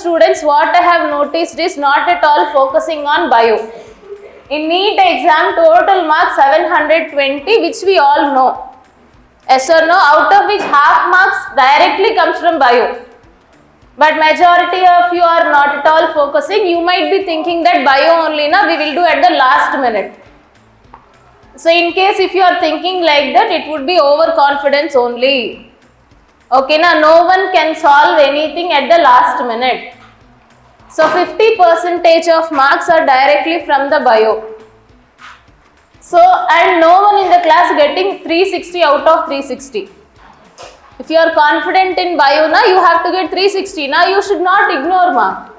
students, what I have noticed is not at all focusing on bio. In NEET exam, total marks 720, which we all know. Yes or no? Out of which half marks directly comes from bio. But majority of you are not at all focusing. You might be thinking that bio only na we will do at the last minute. So in case if you are thinking like that, it would be overconfidence only. Okay, na no one can solve anything at the last minute. So 50% of marks are directly from the bio. So and no one in the class getting 360 out of 360. If you are confident in bio na, you have to get 360. Now you should not ignore ma.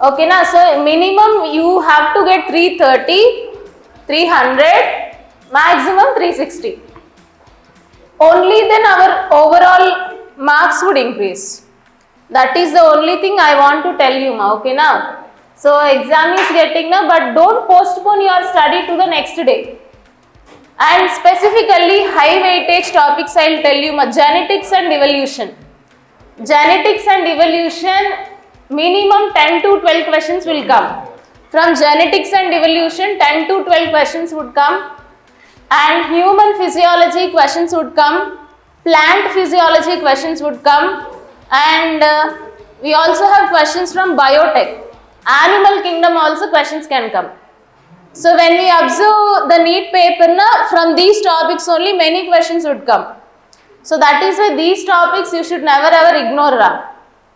Okay na, so minimum you have to get 330, 300, maximum 360. Only then our overall marks would increase. That is the only thing I want to tell you ma, okay na. So exam is getting na, but don't postpone your study to the next day. And specifically high weightage topics I will tell you ma, genetics and evolution. Genetics and evolution, minimum 10 to 12 questions will come. From genetics and evolution, 10 to 12 questions would come. And human physiology questions would come. Plant physiology questions would come. And we also have questions from biotech. Animal kingdom also questions can come. So when we observe the NEET paper na, from these topics only many questions would come. So that is why these topics you should never ever ignore ra.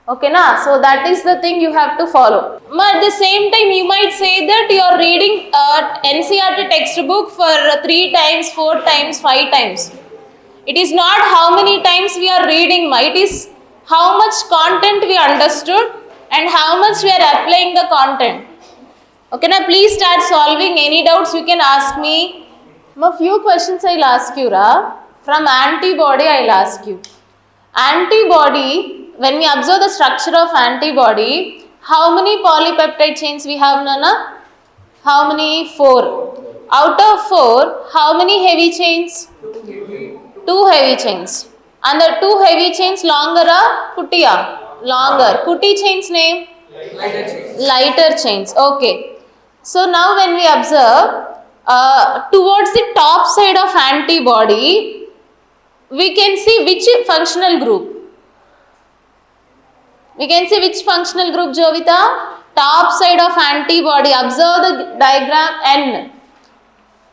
Okay na? So that is the thing you have to follow. But at the same time you might say that you are reading NCERT textbook for 3 times, 4 times, 5 times. It is not how many times we are reading ma, it is how much content we understood and how much we are applying the content. Okay, now please start solving. Any doubts you can ask me. A few questions I will ask you ra. From antibody I will ask you. Antibody, when we observe the structure of antibody, how many polypeptide chains we have nana? How many? 4. Out of 4, how many heavy chains? 2 heavy chains. And the 2 heavy chains longer are kuttiya? Longer. Kuti chains name? Lighter chains. Okay. So now when we observe towards the top side of antibody, we can see which functional group? We can see which functional group, Jovita? Top side of antibody. Observe the diagram N.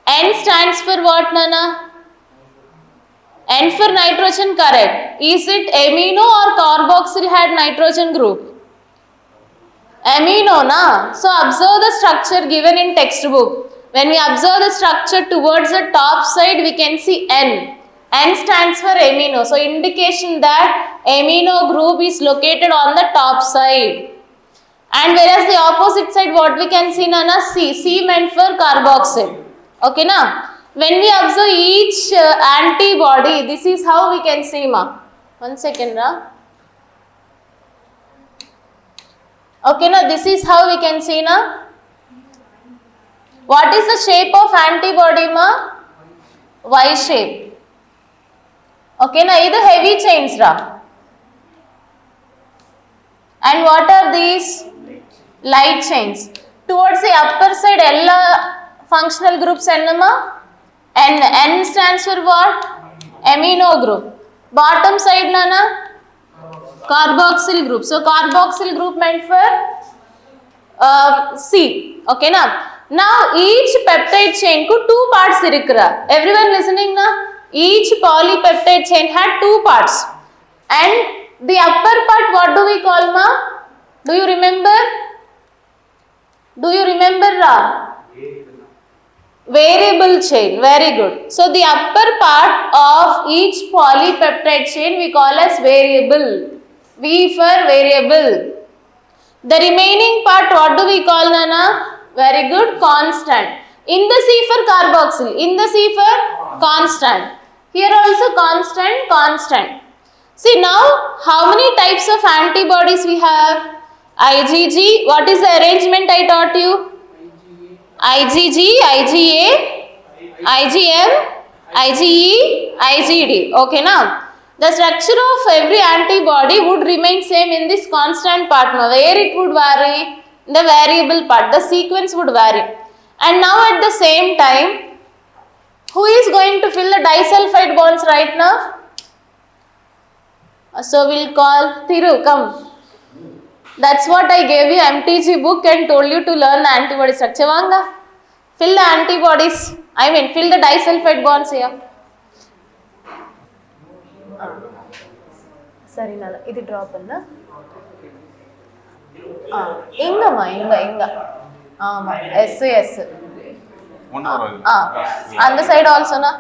N stands for what, Nana? N for nitrogen, correct. Is it amino or carboxyl had nitrogen group? Amino, na? So observe the structure given in textbook. When we observe the structure towards the top side, we can see N. N stands for amino. So indication that amino group is located on the top side. And whereas the opposite side, what we can see, Nana? C. C meant for carboxyl. Okay, na? When we observe each antibody, this is how we can see, ma. 1 second, na. Okay, now this is how we can see, na. What is the shape of antibody, ma? Y shape. Okay, now this heavy chains, ra. And what are these? Light chains. Towards the upper side, all functional groups N, ma? N. N stands for what? Amino group. Bottom side, nana? Carboxyl group. So carboxyl group meant for C. Okay, na? Now each peptide chain ku 2 parts irukra. Everyone listening na? Each polypeptide chain had 2 parts. And the upper part, what do we call, ma? Do you remember? Do you remember, ra? Variable chain. Very good. So the upper part of each polypeptide chain we call as variable. V for variable. The remaining part, what do we call, nana? Very good. Constant. In the C for carboxyl. In the C for constant. Here also constant, constant. See now, how many types of antibodies we have? IgG. What is the arrangement I taught you? IgG, IgA, IgM, IgE, IgD. Okay, now The structure of every antibody would remain same in this constant part. Now, where it would vary? The variable part. The sequence would vary. And now at the same time, who is going to fill the disulfide bonds right now? So we'll call Thiru, come. That's what I gave you MTG book and told you to learn the antibody structure. Vanga. Fill the antibodies. Fill the disulfide bonds here. Sarinala, this drop anna. Inga. S. On the side also na.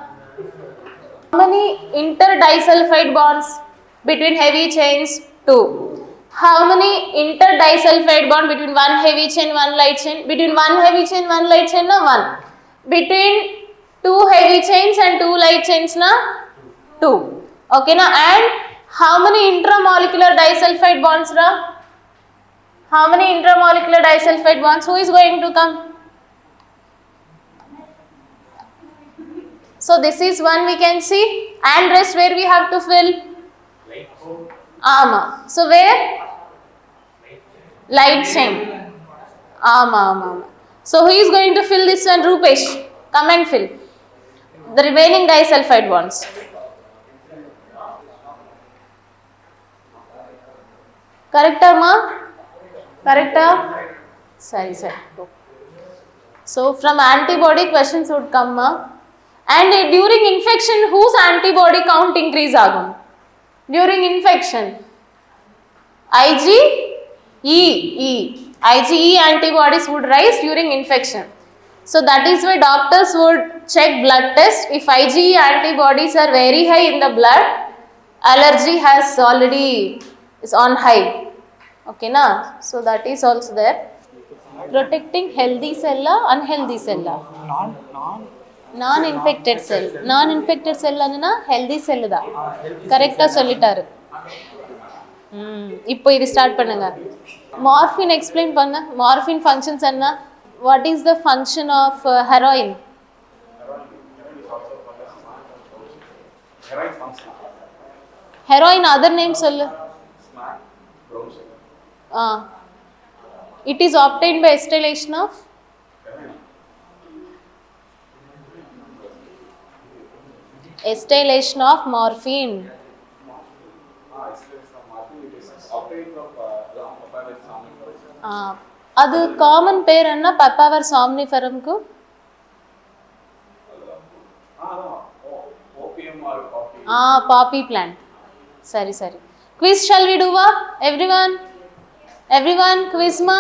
How many interdisulfide bonds between heavy chains? 2. How many interdisulfide bond between one heavy chain, one light chain? Between one heavy chain, one light chain na 1. Between 2 heavy chains and 2 light chains na 2. Okay na? And how many intramolecular disulfide bonds na? How many intramolecular disulfide bonds? Who is going to come? So this is one we can see, and rest where we have to fill? Ama. So where? Light chain. Ama. So who is going to fill this one? Rupesh, come and fill the remaining disulfide bonds. Correct, ma? Correct? Sorry. So from antibody questions would come, ma. And during infection, whose antibody count increase agum? During infection, IgE antibodies would rise during infection. So that is why doctors would check blood test. If IgE antibodies are very high in the blood, allergy has already is on high. Okay na? So that is also there. Protecting healthy cell, unhealthy cell. Non-infected cell. Non-infected cell anna healthy cell da. Correct ah sollittaru. இப்போ இது start பண்ணுங்க. Morphine explain பண்ண. Morphine functions enna? What is the function of heroin? Heroin other name sollu. It is obtained by acetylation of morphine. ಅದು common peer ಅನ್ನ ಪಪಾವರ್ ಸಾಮ್ನಿಫರಮ್ ಕು poppy plant. Sorry. Quiz shall we do wa? Everyone quiz ma.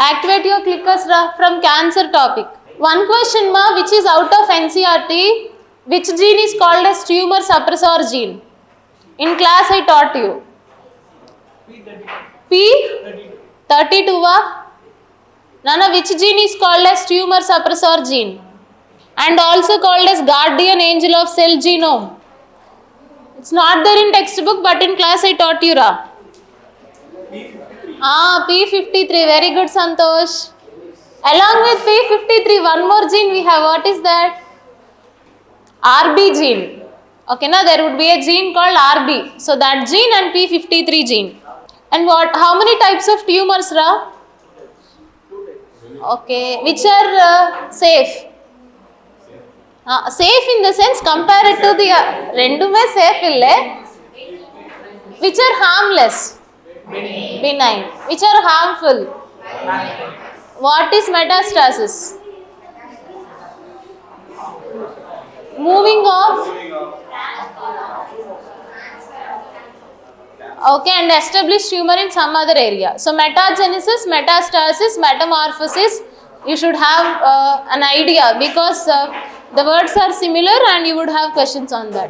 Activate your clickers from cancer topic. One question ma, which is out of NCERT. Which gene is called as tumor suppressor gene? In class I taught you. P32 va? Nana, which gene is called as tumor suppressor gene? And also called as guardian angel of cell genome. It's not there in textbook, but in class I taught you ra. P53, very good Santosh. Along with P53, one more gene we have. What is that? RB gene. Okay, now there would be a gene called RB. So that gene and P53 gene. And how many types of tumors ra? Okay, which are safe? Safe in the sense compared to the rendume safe ille. Which are harmless? Benign. Which are harmful? What is metastasis? Moving off. Okay, and establish tumor in some other area. So metagenesis, metastasis, metamorphosis, you should have an idea because the words are similar and you would have questions on that.